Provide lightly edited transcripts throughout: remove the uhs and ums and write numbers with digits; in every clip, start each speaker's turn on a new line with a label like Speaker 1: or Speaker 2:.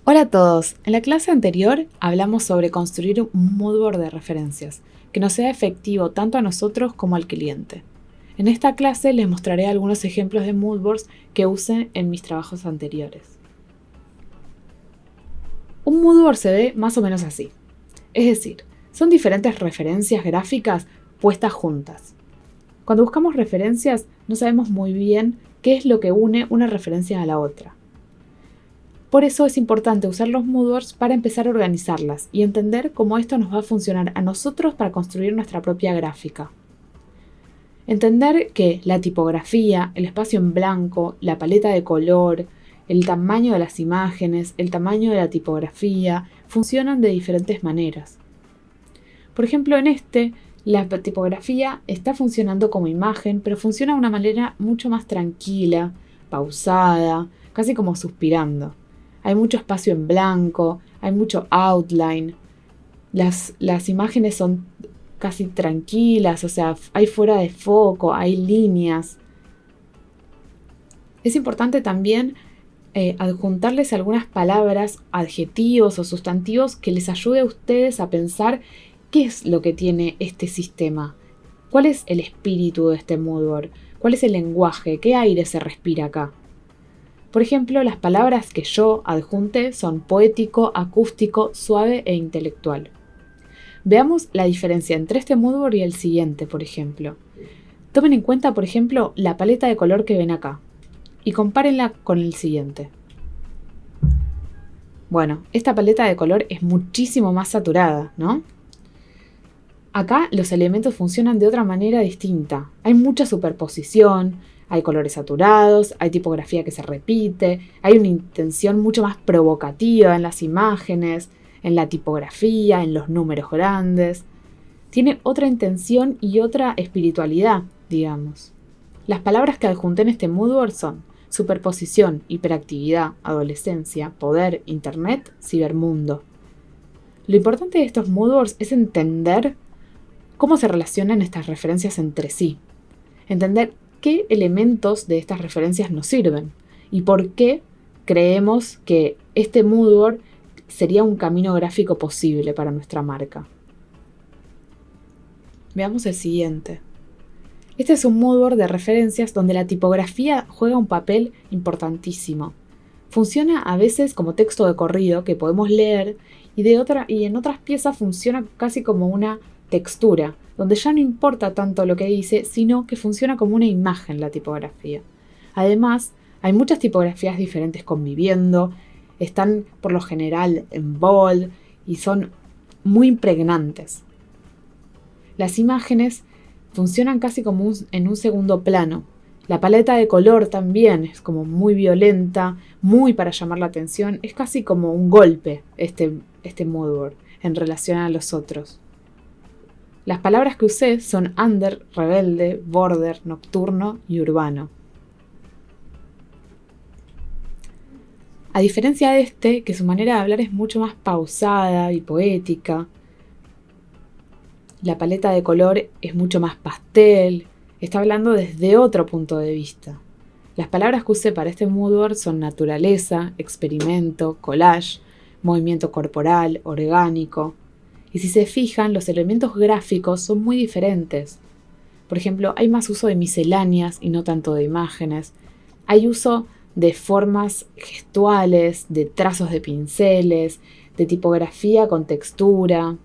Speaker 1: Hola a todos, en la clase anterior hablamos sobre construir un moodboard de referencias que nos sea efectivo tanto a nosotros como al cliente. En esta clase les mostraré algunos ejemplos de moodboards que use en mis trabajos anteriores. Un moodboard se ve más o menos así, es decir, son diferentes referencias gráficas puestas juntas. Cuando buscamos referencias no sabemos muy bien qué es lo que une una referencia a la otra. Por eso es importante usar los moodboards para empezar a organizarlas y entender cómo esto nos va a funcionar a nosotros para construir nuestra propia gráfica. Entender que la tipografía, el espacio en blanco, la paleta de color, el tamaño de las imágenes, el tamaño de la tipografía, funcionan de diferentes maneras. Por ejemplo, la tipografía está funcionando como imagen, pero funciona de una manera mucho más tranquila, pausada, casi como suspirando. Hay mucho espacio en blanco, hay mucho outline. Las imágenes son casi tranquilas, o sea, hay fuera de foco, hay líneas. Es importante también adjuntarles algunas palabras, adjetivos o sustantivos que les ayude a ustedes a pensar qué es lo que tiene este sistema. ¿Cuál es el espíritu de este moodboard? ¿Cuál es el lenguaje? ¿Qué aire se respira acá? Por ejemplo, las palabras que yo adjunté son poético, acústico, suave e intelectual. Veamos la diferencia entre este moodboard y el siguiente, por ejemplo. Tomen en cuenta, por ejemplo, la paleta de color que ven acá y compárenla con el siguiente. Bueno, esta paleta de color es muchísimo más saturada, ¿no? Acá los elementos funcionan de otra manera distinta. Hay mucha superposición, hay colores saturados, hay tipografía que se repite, hay una intención mucho más provocativa en las imágenes, en la tipografía, en los números grandes. Tiene otra intención y otra espiritualidad, digamos. Las palabras que adjunté en este moodboard son superposición, hiperactividad, adolescencia, poder, internet, cibermundo. Lo importante de estos moodboards es entender cómo se relacionan estas referencias entre sí. Entender qué elementos de estas referencias nos sirven y por qué creemos que este moodboard sería un camino gráfico posible para nuestra marca. Veamos el siguiente. Este es un moodboard de referencias donde la tipografía juega un papel importantísimo. Funciona a veces como texto de corrido que podemos leer y en otras piezas funciona casi como una textura, donde ya no importa tanto lo que dice, sino que funciona como una imagen la tipografía. Además, hay muchas tipografías diferentes conviviendo, están por lo general en bold y son muy impregnantes. Las imágenes funcionan casi como en un segundo plano. La paleta de color también es como muy violenta, muy para llamar la atención, es casi como un golpe este moodboard en relación a los otros. Las palabras que usé son under, rebelde, border, nocturno y urbano. A diferencia de que su manera de hablar es mucho más pausada y poética. La paleta de color es mucho más pastel, está hablando desde otro punto de vista. Las palabras que usé para este moodboard son naturaleza, experimento, collage, movimiento corporal, orgánico. Y si se fijan, los elementos gráficos son muy diferentes. Por ejemplo, hay más uso de misceláneas y no tanto de imágenes. Hay uso de formas gestuales, de trazos de pinceles, de tipografía con textura.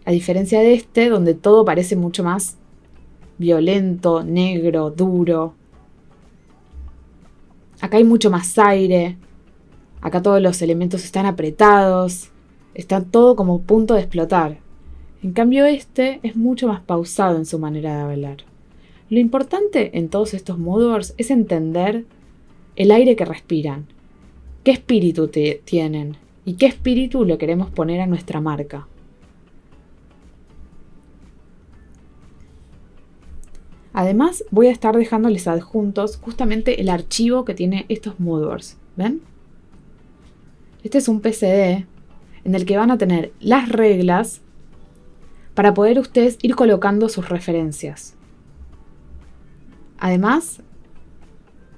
Speaker 1: A diferencia de donde todo parece mucho más violento, negro, duro. Acá hay mucho más aire. Acá todos los elementos están apretados. Está todo como a punto de explotar. En cambio es mucho más pausado en su manera de hablar. Lo importante en todos estos moodboards es entender el aire que respiran, qué espíritu tienen y qué espíritu le queremos poner a nuestra marca. Además, voy a estar dejándoles adjuntos justamente el archivo que tiene estos moodboards. ¿Ven? Este es un PSD en el que van a tener las reglas para poder ustedes ir colocando sus referencias. Además,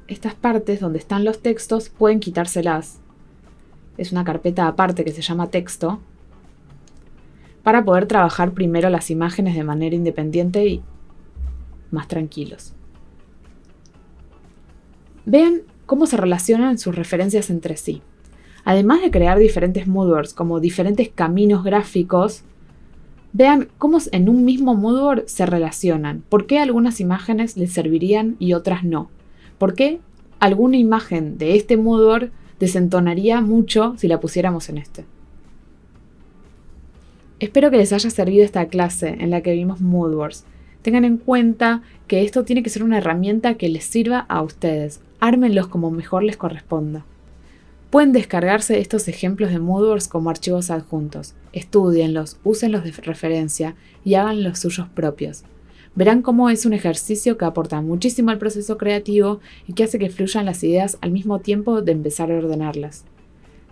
Speaker 1: estas partes donde están los textos pueden quitárselas es una carpeta aparte que se llama texto, para poder trabajar primero las imágenes de manera independiente y más tranquilos. Vean cómo se relacionan sus referencias entre sí. Además de crear diferentes moodboards como diferentes caminos gráficos, vean cómo en un mismo moodboard se relacionan. ¿Por qué algunas imágenes les servirían y otras no? ¿Por qué alguna imagen de este moodboard desentonaría mucho si la pusiéramos en este? Espero que les haya servido esta clase en la que vimos moodboards. Tengan en cuenta que esto tiene que ser una herramienta que les sirva a ustedes. Ármenlos como mejor les corresponda. Pueden descargarse estos ejemplos de moodboards como archivos adjuntos. Estúdienlos, úsenlos de referencia y hagan los suyos propios. Verán cómo es un ejercicio que aporta muchísimo al proceso creativo y que hace que fluyan las ideas al mismo tiempo de empezar a ordenarlas.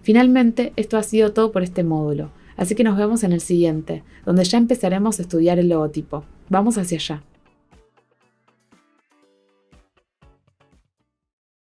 Speaker 1: Finalmente, esto ha sido todo por este módulo, así que nos vemos en el siguiente, donde ya empezaremos a estudiar el logotipo. Vamos hacia allá.